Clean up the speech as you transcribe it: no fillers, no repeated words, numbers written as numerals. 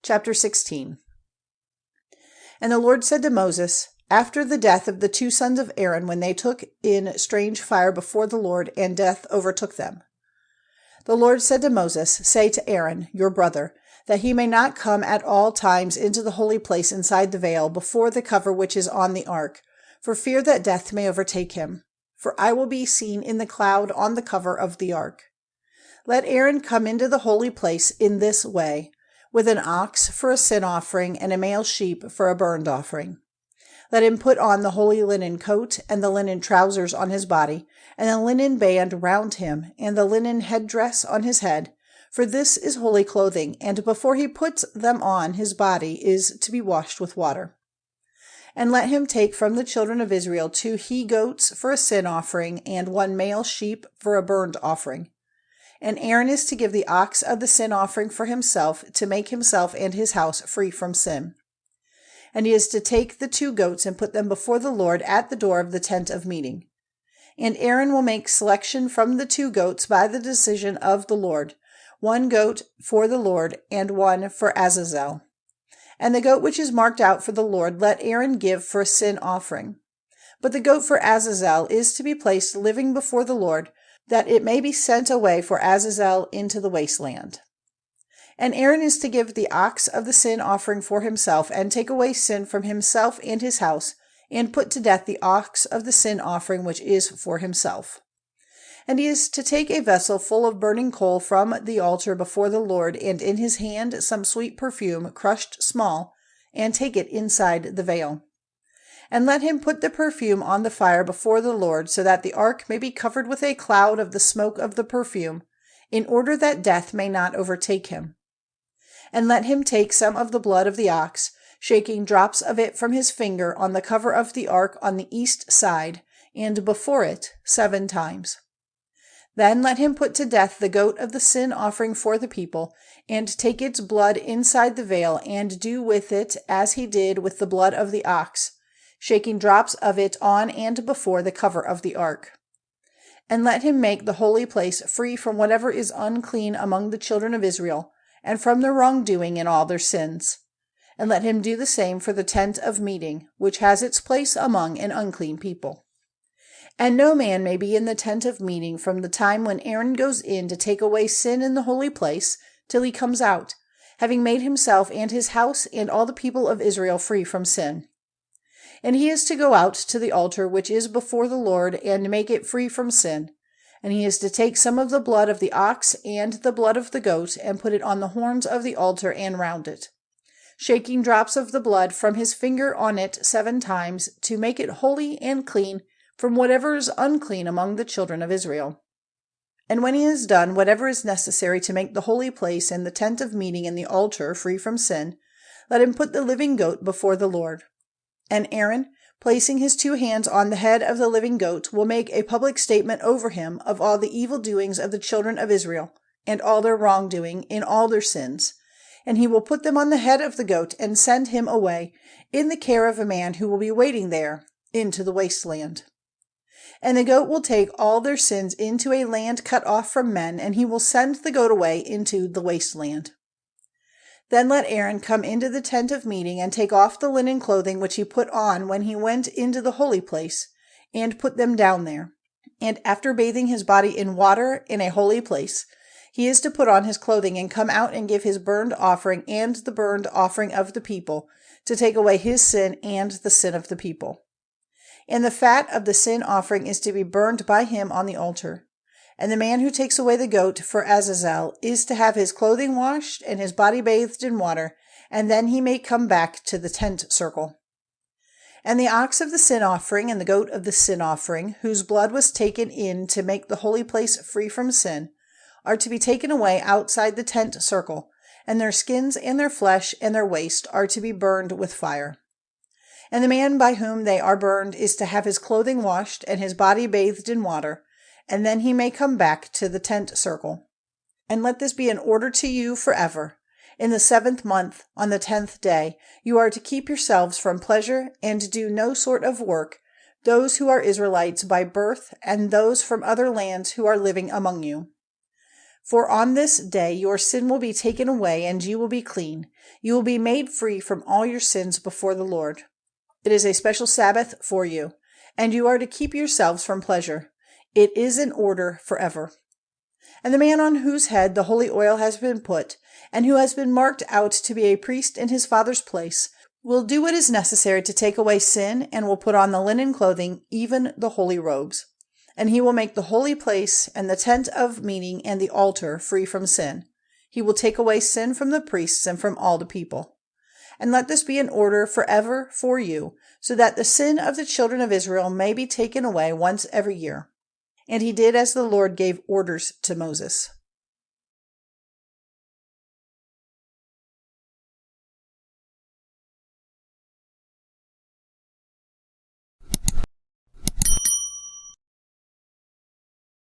Chapter 16. And the Lord said to Moses, after the death of the two sons of Aaron, when they took in strange fire before the Lord, and death overtook them. The Lord said to Moses, say to Aaron, your brother, that he may not come at all times into the holy place inside the veil before the cover which is on the ark, for fear that death may overtake him. For I will be seen in the cloud on the cover of the ark. Let Aaron come into the holy place in this way, with an ox for a sin offering and a male sheep for a burnt offering. Let him put on the holy linen coat and the linen trousers on his body, and the linen band round him, and the linen headdress on his head, for this is holy clothing, and before he puts them on, his body is to be washed with water. And let him take from the children of Israel 2 he-goats for a sin offering, and 1 male sheep for a burnt offering. And Aaron is to give the ox of the sin offering for himself, to make himself and his house free from sin. And he is to take the 2 goats and put them before the Lord at the door of the tent of meeting. And Aaron will make selection from the 2 goats by the decision of the Lord, 1 goat for the Lord and 1 for Azazel. And the goat which is marked out for the Lord let Aaron give for a sin offering. But the goat for Azazel is to be placed living before the Lord, that it may be sent away for Azazel into the wasteland. And Aaron is to give the ox of the sin offering for himself, and take away sin from himself and his house, and put to death the ox of the sin offering which is for himself. And he is to take a vessel full of burning coal from the altar before the Lord, and in his hand some sweet perfume crushed small, and take it inside the veil. And let him put the perfume on the fire before the Lord, so that the ark may be covered with a cloud of the smoke of the perfume, in order that death may not overtake him. And let him take some of the blood of the ox, shaking drops of it from his finger on the cover of the ark on the east side, and before it 7 times. Then let him put to death the goat of the sin offering for the people, and take its blood inside the veil, and do with it as he did with the blood of the ox, shaking drops of it on and before the cover of the ark. And let him make the holy place free from whatever is unclean among the children of Israel, and from their wrongdoing in all their sins. And let him do the same for the tent of meeting, which has its place among an unclean people. And no man may be in the tent of meeting from the time when Aaron goes in to take away sin in the holy place, till he comes out, having made himself and his house and all the people of Israel free from sin. And he is to go out to the altar which is before the Lord, and make it free from sin. And he is to take some of the blood of the ox and the blood of the goat, and put it on the horns of the altar and round it, shaking drops of the blood from his finger on it 7 times, to make it holy and clean from whatever is unclean among the children of Israel. And when he has done whatever is necessary to make the holy place and the tent of meeting and the altar free from sin, let him put the living goat before the Lord. And Aaron, placing his 2 hands on the head of the living goat, will make a public statement over him of all the evil doings of the children of Israel, and all their wrongdoing in all their sins. And he will put them on the head of the goat, and send him away, in the care of a man who will be waiting there, into the wasteland. And the goat will take all their sins into a land cut off from men, and he will send the goat away into the wasteland. Then let Aaron come into the tent of meeting, and take off the linen clothing which he put on when he went into the holy place, and put them down there. And after bathing his body in water in a holy place, he is to put on his clothing, and come out and give his burnt offering and the burnt offering of the people, to take away his sin and the sin of the people. And the fat of the sin offering is to be burned by him on the altar. And the man who takes away the goat for Azazel is to have his clothing washed and his body bathed in water, and then he may come back to the tent circle. And the ox of the sin offering and the goat of the sin offering, whose blood was taken in to make the holy place free from sin, are to be taken away outside the tent circle, and their skins and their flesh and their waste are to be burned with fire. And the man by whom they are burned is to have his clothing washed and his body bathed in water, and then he may come back to the tent circle. And let this be an order to you forever. In the 7th month, on the 10th day, you are to keep yourselves from pleasure, and do no sort of work, those who are Israelites by birth, and those from other lands who are living among you. For on this day your sin will be taken away, and you will be clean. You will be made free from all your sins before the Lord. It is a special Sabbath for you, and you are to keep yourselves from pleasure. It is in order forever. And the man on whose head the holy oil has been put, and who has been marked out to be a priest in his father's place, will do what is necessary to take away sin, and will put on the linen clothing, even the holy robes. And he will make the holy place and the tent of meeting and the altar free from sin. He will take away sin from the priests and from all the people. And let this be in order forever for you, so that the sin of the children of Israel may be taken away once every year. And he did as the Lord gave orders to Moses.